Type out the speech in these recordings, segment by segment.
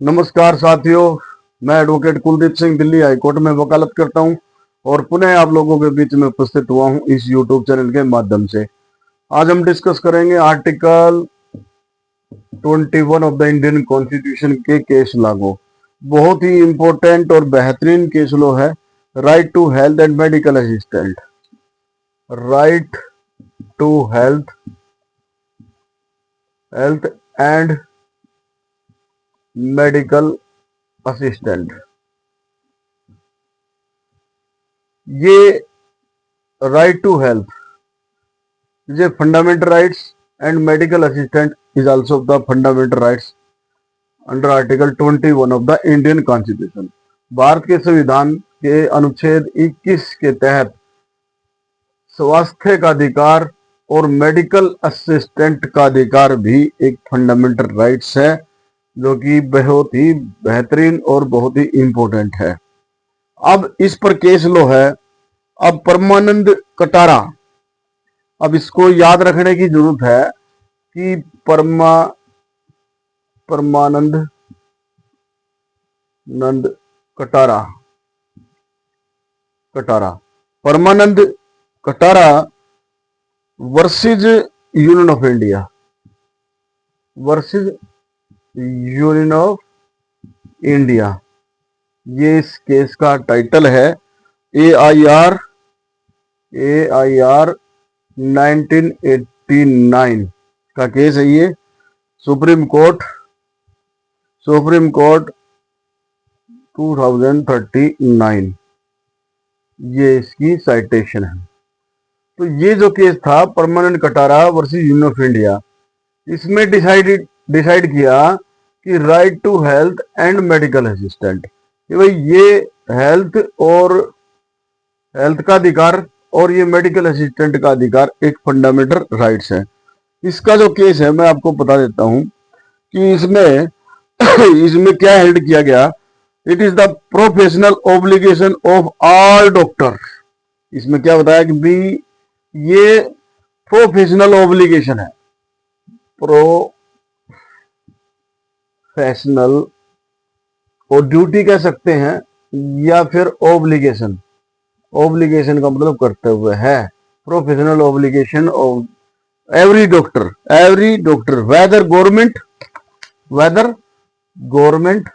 नमस्कार साथियों, मैं एडवोकेट कुलदीप सिंह दिल्ली हाईकोर्ट में वकालत करता हूं और पुनः आप लोगों के बीच में उपस्थित हुआ हूं इस यूट्यूब चैनल के माध्यम से। आज हम डिस्कस करेंगे article 21 of the Indian constitution के केस लागू। बहुत ही इंपॉर्टेंट और बेहतरीन केस लॉ है, right to health and medical assistant. Right to health and medical assistant, ये right to health is a fundamental rights and medical assistant is also the fundamental rights under article 21 of the Indian constitution. भारत के संविधान के अनुच्छेद 21 के तहत स्वास्थ्य का अधिकार और मेडिकल असिस्टेंट का अधिकार भी एक फंडामेंटल राइट्स है, जो कि बहुत ही बेहतरीन और बहुत ही इंपॉर्टेंट है। अब इस पर केस लो है। अब परमानंद कटारा, अब इसको याद रखने की जरूरत है कि Parmanand Parmanand Katara versus Union of India, Union of India, ये इस केस का टाइटल है। AIR 1989 का केस है ये। सुप्रीम कोर्ट 2039, ये इसकी साइटेशन है। तो ये जो केस था Parmanand Katara versus Union of India, इसमें डिसाइड किया कि right to health and medical assistant, कि भाई ये हेल्थ का अधिकार और ये मेडिकल असिस्टेंट का अधिकार एक फंडामेंटल राइट्स है। इसका जो केस है मैं आपको बता देता हूं कि इसमें क्या हेल्ड किया गया। It is the professional obligation of all doctor. इसमें क्या बताया कि भी ये प्रोफेशनल ऑब्लिगेशन है, प्रोफेशनल और ड्यूटी कह सकते हैं या फिर ऑब्लिगेशन का मतलब करते हुए है। Professional obligation of every doctor whether government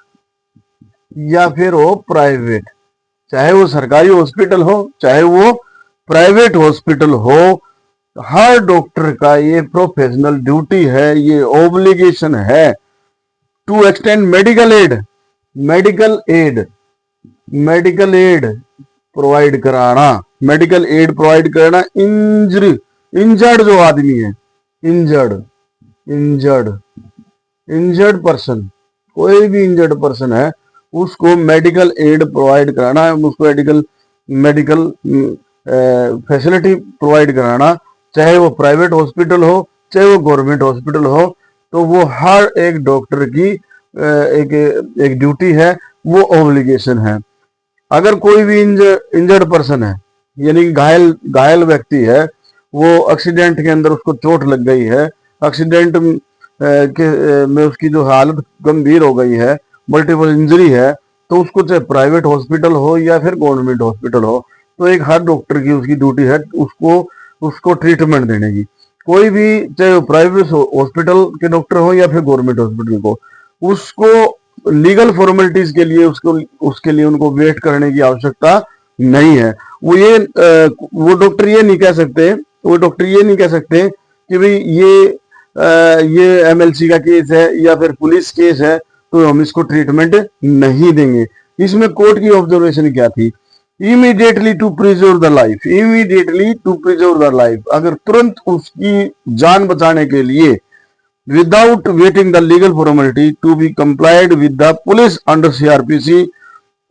या फिर वो प्राइवेट, चाहे वो सरकारी हॉस्पिटल हो चाहे वो प्राइवेट हॉस्पिटल हो, हर डॉक्टर का ये प्रोफेशनल ड्यूटी है, ये ऑब्लिगेशन है to extend medical aid provide कराना इंजर्ड जो आदमी है, इंजर्ड पर्सन, कोई भी इंजर्ड पर्सन है उसको मेडिकल एड प्रोवाइड कराना है, उसको मेडिकल फैसिलिटी प्रोवाइड कराना, चाहे वो प्राइवेट हॉस्पिटल हो चाहे वो गवर्नमेंट हॉस्पिटल हो। तो वो हर एक डॉक्टर की एक ड्यूटी है, वो ऑब्लिगेशन है। अगर कोई भी इंजर्ड पर्सन है, यानी घायल व्यक्ति है, वो एक्सीडेंट के अंदर उसको चोट लग गई है, एक्सीडेंट में उसकी जो हालत गंभीर हो गई है, मल्टीपल इंजरी है, तो उसको चाहे प्राइवेट हॉस्पिटल हो या फिर गवर्नमेंट हॉस्पिटल हो, तो एक हर डॉक्टर की उसकी ड्यूटी है उसको ट्रीटमेंट देने की। कोई भी चाहे प्राइवेट हॉस्पिटल के डॉक्टर हो या फिर गवर्नमेंट हॉस्पिटल को, उसको लीगल फॉर्मेलिटीज के लिए उसके लिए उनको वेट करने की आवश्यकता नहीं है। वो डॉक्टर ये नहीं कह सकते कि भाई ये MLC का केस है या फिर पुलिस केस है तो हम इसको ट्रीटमेंट नहीं देंगे। इसमें कोर्ट की ऑब्जर्वेशन क्या थी? Immediately to preserve the life, अगर तुरंत उसकी जान बचाने के लिए, without waiting the legal formality to be complied with the police under CRPC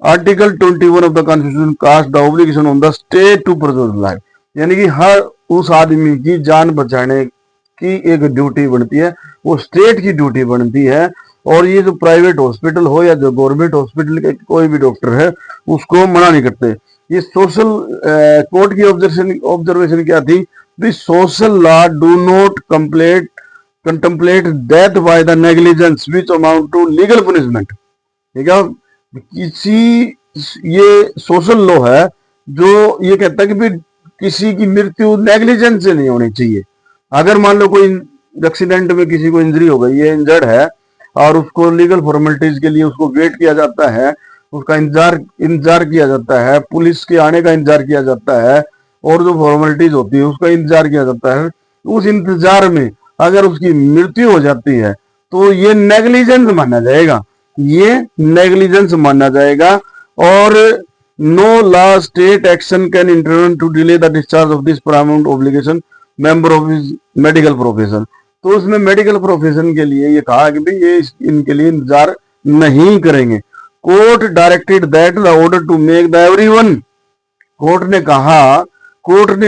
article 21 of the constitution cast the obligation on the state to preserve life, यानी कि हर उस आदमी की जान बचाने की एक ड्यूटी बनती है, वो स्टेट की ड्यूटी बनती है। और ये जो प्राइवेट हॉस्पिटल हो या जो गवर्नमेंट हॉस्पिटल के कोई भी डॉक्टर है उसको मना नहीं करते। ये सोशल कोर्ट की ऑब्जर्वेशन क्या थी? The social law do not contemplate death by the negligence which amount to legal punishment। ठीक है। किसी ये सोशल लॉ है जो ये कहता है कि भी किसी की मृत्यु नेग्लिजेंस से नहीं होनी चाहिए। अगर मान लो कोई एक्सीडेंट में किसी को इंजरी हो गई, ये इंजर्ड है और उसको लीगल फॉर्मेलिटीज के लिए उसको वेट किया जाता है, उसका इंतजार किया जाता है, पुलिस के आने का इंतजार किया जाता है और जो फॉर्मेलिटीज होती है उसका इंतजार किया जाता है। उस इंतजार में अगर उसकी मृत्यु हो जाती है तो ये नेग्लिजेंस माना जाएगा, ये नेग्लिजेंस माना जाएगा। और no law state action can intervene to delay the discharge of this paramount obligation member of his medical profession. तो उसमें मेडिकल प्रोफेशन के लिए ये कहा कि भाई ये इनके लिए इंतजार नहीं करेंगे। Court directed that the order to make the everyone, court ने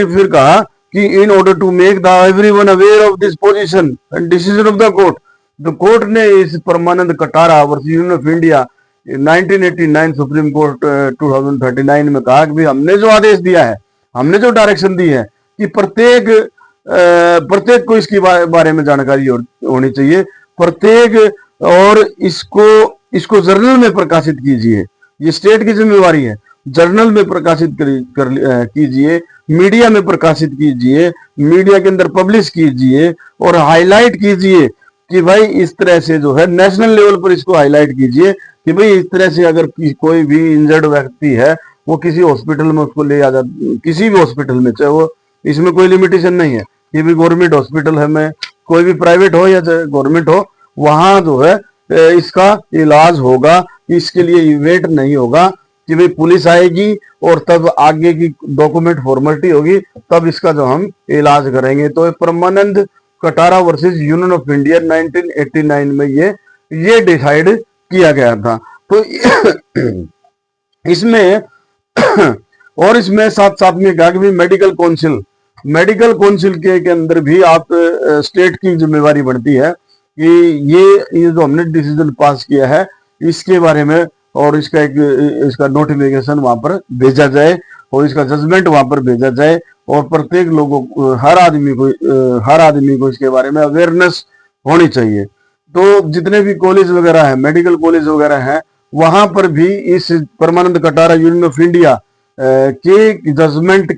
फिर कहा कि in order to make the everyone aware of this position and decision of the court, तो कोर्ट ने इस Parmanand Katara versus Union of India 1989 supreme court 2039 में कहा कि भाई हमने जो आदेश दिया है, हमने जो डायरेक्शन दी है कि प्रत्येक को इसके बारे में जानकारी होनी चाहिए, प्रत्येक, और इसको जर्नल में प्रकाशित कीजिए, ये स्टेट की जिम्मेवारी है। जर्नल में प्रकाशित कीजिए, मीडिया में प्रकाशित कीजिए, मीडिया के अंदर पब्लिश कीजिए और हाईलाइट कीजिए कि भाई इस तरह से जो है नेशनल लेवल पर इसको हाईलाइट कीजिए कि भाई इस तरह से अगर कोई भी इंजर्ड व्यक्ति है वो किसी हॉस्पिटल में उसको ले आ जा, किसी भी हॉस्पिटल में, चाहे वो, इसमें कोई लिमिटेशन नहीं है कि भी गवर्नमेंट हॉस्पिटल है में, कोई भी प्राइवेट हो या गवर्नमेंट हो, वहां जो है इसका इलाज होगा। इसके लिए वेट नहीं होगा कि भाई पुलिस आएगी और तब आगे की डॉक्यूमेंट फॉर्मेलिटी होगी तब इसका जो हम इलाज करेंगे। तो Parmanand Katara versus Union of India 1989 में ये डिसाइड किया गया था। तो इसमें और इसमें साथ साथ में कहा कि मेडिकल काउंसिल के अंदर भी आप स्टेट की जिम्मेवारी बढ़ती है कि ये जो हमने डिसीजन पास किया है इसके बारे में और इसका नोटिफिकेशन वहां पर भेजा जाए और इसका जजमेंट वहां पर भेजा जाए और प्रत्येक लोगों को, हर आदमी को इसके बारे में अवेयरनेस होनी चाहिए। तो जितने भी कॉलेज वगैरह है, मेडिकल कॉलेज वगैरह है, वहां पर भी इस Parmanand Katara union of India के जजमेंट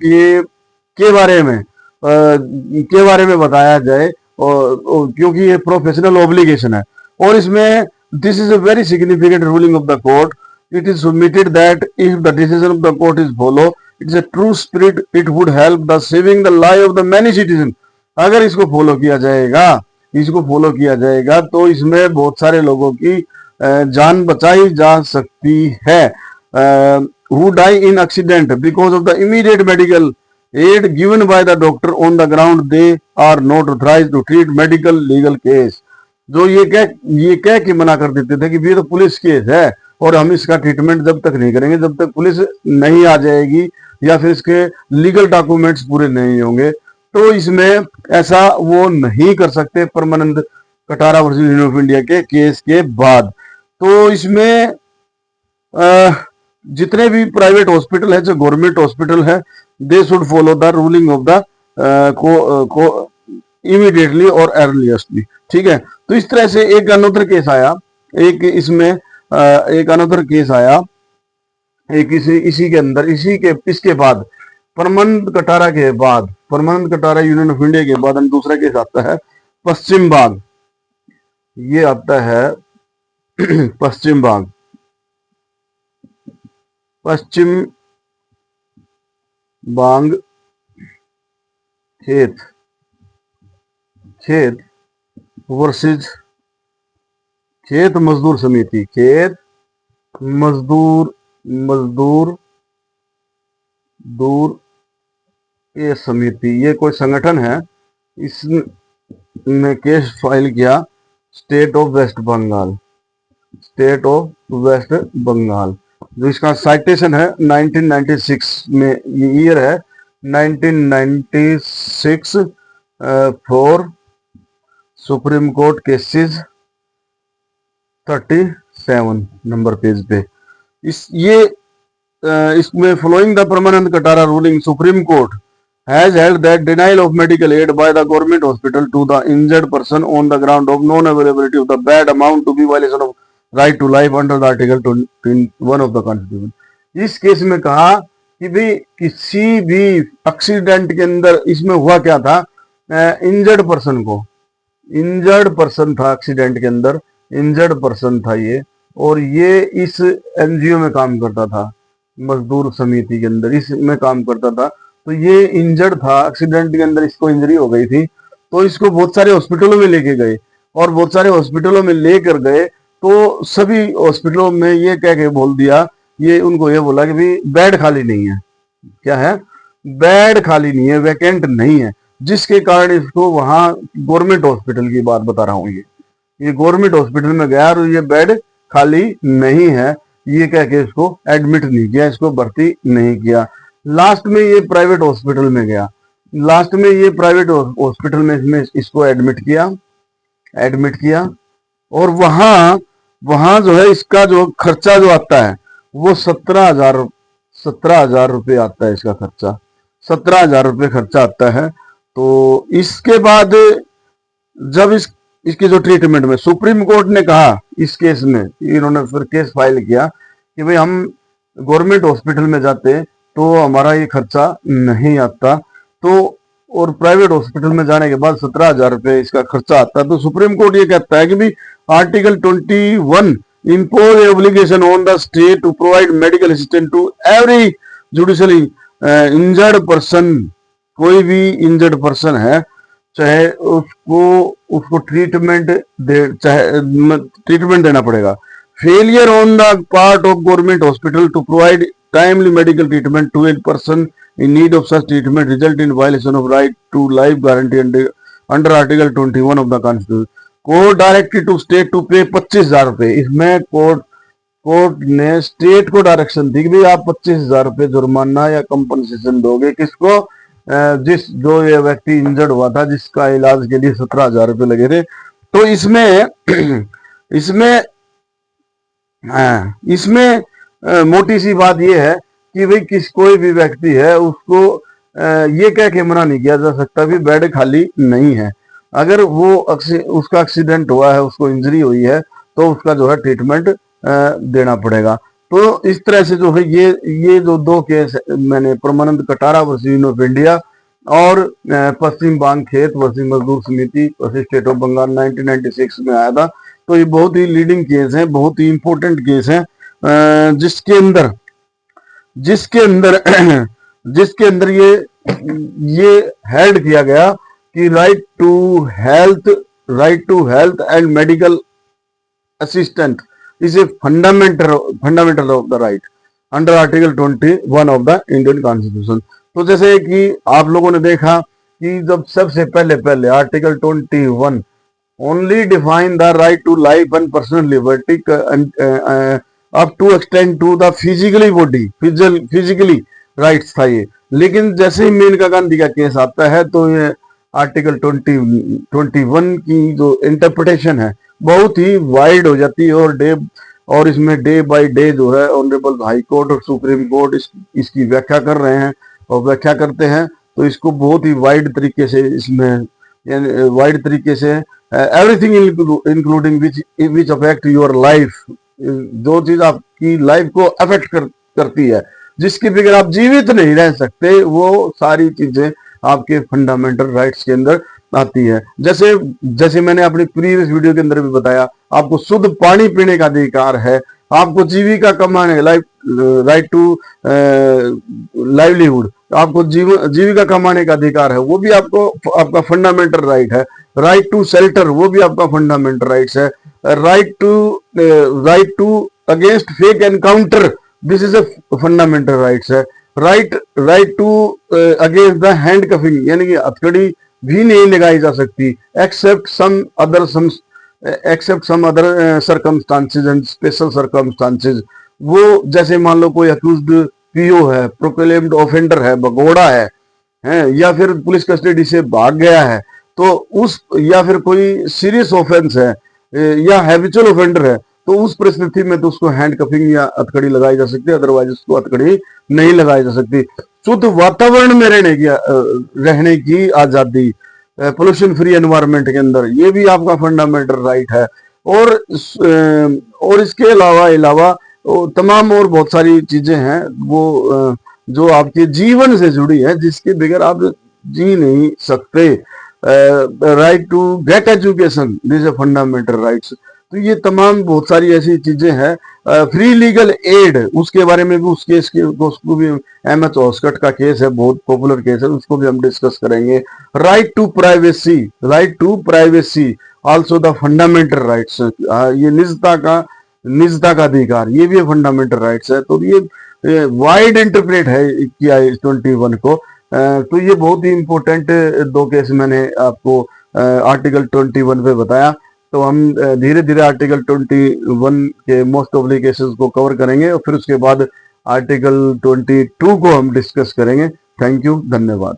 के बारे में बताया जाए और क्योंकि ये प्रोफेशनल ऑब्लिगेशन है। और इसमें this is a very significant ruling of the court, it is submitted that if the decision of the court is follow it is a true spirit, it would help the saving the life of the many citizen. अगर इसको follow किया जाएगा तो इसमें बहुत सारे लोगों की जान बचाई जा सकती है। who die in accident because of the immediate medical aid given by the doctor on the ground they are not authorized to treat medical legal case। जो ये कह के मना कर देते थे कि ये तो पुलिस केस है और हम इसका ट्रीटमेंट जब तक नहीं करेंगे जब तक पुलिस नहीं आ जाएगी या फिर इसके लीगल डॉक्यूमेंट्स पूरे नहीं होंगे, तो इसमें ऐसा वो नहीं कर सकते Parmanand Katara versus Union of India के केस के बाद। तो इसमें जितने भी प्राइवेट हॉस्पिटल है, जो गवर्नमेंट हॉस्पिटल है, they should follow the ruling of the immediately और अर्लीस्टली। ठीक है, तो इस तरह से एक अनदर केस आया, एक अनदर केस आया इसी के अंदर, इसके बाद परमानंद कटारा यूनियन ऑफ इंडिया के बाद दूसरा केस आता है पश्चिम बाग। ये आता है पश्चिम बांग खेत वर्सेस खेत मजदूर समिति, मजदूर ये समिति, ये कोई संगठन है, इसने केस फाइल किया स्टेट ऑफ वेस्ट बंगाल। जो इसका साइटेशन है 1996 में, ये ईयर है 1996 for supreme court cases 37 number page पे। इसमें following the Parmanand Katara ruling supreme court has held that denial of medical aid by the government hospital to the injured person on the ground of non availability of the bed amount to be violation of right to life under the article 21 of the constitution. इस केस में कहा कि भाई किसी भी accident के अंदर, इसमें हुआ क्या था, इंजर्ड पर्सन को, इंजर्ड पर्सन था एक्सीडेंट के अंदर, इंजर्ड पर्सन था ये, और ये इस एनजीओ में काम करता था, मजदूर समिति के अंदर इसमें काम करता था। तो ये इंजर्ड था एक्सीडेंट के अंदर, इसको इंजरी हो गई थी, तो इसको बहुत सारे हॉस्पिटलों में लेके गए, और बहुत सारे हॉस्पिटलों में लेकर गए तो सभी हॉस्पिटलों में ये कह के बोल दिया, ये उनको ये बोला कि भाई बेड खाली नहीं है, क्या है, बेड खाली नहीं है, वैकेंट नहीं है, जिसके कारण इसको वहां गवर्नमेंट हॉस्पिटल की बात बता रहा हूँ, ये गवर्नमेंट हॉस्पिटल में गया और ये बेड खाली नहीं है, ये कह के इसको एडमिट नहीं किया, इसको भर्ती नहीं किया। लास्ट में ये प्राइवेट हॉस्पिटल में गया, लास्ट में ये प्राइवेट हॉस्पिटल में इसको एडमिट किया, और वहां जो है इसका जो खर्चा जो आता है वो 17,000 रुपये आता है, इसका खर्चा 17,000 रुपये खर्चा आता है। तो इसके बाद जब इसकी जो ट्रीटमेंट में सुप्रीम कोर्ट ने कहा, इस केस में इन्होंने फिर केस फाइल किया कि भाई हम गवर्नमेंट हॉस्पिटल में जाते तो हमारा ये खर्चा नहीं आता, तो और प्राइवेट हॉस्पिटल में जाने के बाद 17,000 रुपये इसका खर्चा आता है। तो सुप्रीम कोर्ट ये कहता है कि भाई article 21 impose obligation on the state to provide medical assistance to every judicially injured person। कोई भी इंजर्ड पर्सन है, चाहे उसको ट्रीटमेंट देना पड़ेगा। Failure on the part of government hospital to provide timely medical treatment to a person in need of such treatment result in violation of right to life guarantee under article 21 of the constitution। Court directed to state to pay 25,000 रुपए। इसमें court ने state को direction दी कि भाई आप 25,000 रुपए जुर्माना या कंपनसेशन दोगे किसको, जो ये व्यक्ति इंजर्ड हुआ था, जिसका इलाज के लिए 17,000 रुपए लगे थे। तो इसमें मोटी सी बात ये है कि भाई कोई भी व्यक्ति है उसको ये कह के मना नहीं किया जा सकता भी बेड खाली नहीं है। अगर वो उसका एक्सीडेंट हुआ है, उसको इंजरी हुई है, तो उसका जो है ट्रीटमेंट देना पड़ेगा। तो इस तरह से जो है ये जो दो केस मैंने Parmanand Katara versus Union of India और पश्चिम बांग खेत वर्सेस मजदूर समिति वर्सेस स्टेट ऑफ बंगाल 1996 में आया था। तो ये बहुत ही लीडिंग केस है, बहुत ही इंपॉर्टेंट केस है, जिसके अंदर ये हेल्ड किया गया कि right to health and medical assistant is a fundamental of the right under article 21 of the Indian constitution. तो जैसे कि आप लोगों ने देखा कि जब सबसे पहले article 21 only define the right to life and personal liberty up to extend to the physically rights था ये। लेकिन जैसे ही मेनका गांधी का केस आता है तो ये आर्टिकल 21 की जो इंटरप्रिटेशन है बहुत ही वाइड हो जाती है, और इसमें डे बाय डे जो है ऑनरेबल हाई कोर्ट और सुप्रीम कोर्ट इसकी व्याख्या कर रहे हैं और व्याख्या करते हैं। तो इसको बहुत ही वाइड तरीके से everything including which affect your life, जो चीज आपकी लाइफ को अफेक्ट करती है, जिसके बगैर आप जीवित नहीं रह सकते, वो सारी चीजें आपके फंडामेंटल राइट्स के अंदर आती है। जैसे मैंने अपनी प्रीवियस वीडियो के अंदर भी बताया, आपको शुद्ध पानी पीने का अधिकार है, आपको जीविका कमाने राइट टू लाइवलीहुड, आपको जीविका कमाने का अधिकार है, वो भी आपका फंडामेंटल राइट है। राइट टू शेल्टर, वो भी आपका फंडामेंटल राइट्स है। Right to against fake encounter, this is a fundamental rights है। Right to against the handcuffing, यानी कि हथकड़ी भी नहीं लगाई जा सकती except some other circumstances and special circumstances. वो जैसे मान लो कोई अक्यूज्ड पीओ है, प्रोक्लेम्ड ऑफेंडर है, भगोड़ा है, या फिर पुलिस कस्टडी से भाग गया है, तो या फिर कोई सीरियस ऑफेंस है या हैबिचुअल ऑफेंडर है, तो उस परिस्थिति में तो उसको हैंड कफिंग या हथकड़ी लगाई जा सकती है, अदरवाइज उसको हथकड़ी नहीं लगाई जा सकती। शुद्ध वातावरण में रहने की आजादी, पोल्यूशन फ्री एनवायरनमेंट के अंदर, ये भी आपका फंडामेंटल राइट है। और इसके अलावा तमाम और बहुत सारी चीजें हैं वो जो आपके जीवन से जुड़ी है, जिसके बगैर आप जी नहीं सकते। Right to get education, this a fundamental rights. तो ये तमाम बहुत सारी ऐसी चीजें हैं। फ्री लीगल एड, उसके बारे में भी उसको भी एम एच ऑस्कट का केस है, बहुत पॉपुलर केस है, उसको भी हम डिस्कस करेंगे। Right to privacy, also the fundamental rights, ये निजता का अधिकार, ये भी फंडामेंटल राइट्स है। तो ये वाइड इंटरप्रेट है किया 21 को। तो ये बहुत ही इंपॉर्टेंट दो केस मैंने आपको आर्टिकल 21 पे बताया। तो हम धीरे धीरे आर्टिकल 21 के मोस्ट ऑफ द केसेस को कवर करेंगे और फिर उसके बाद आर्टिकल 22 को हम डिस्कस करेंगे। थैंक यू, धन्यवाद।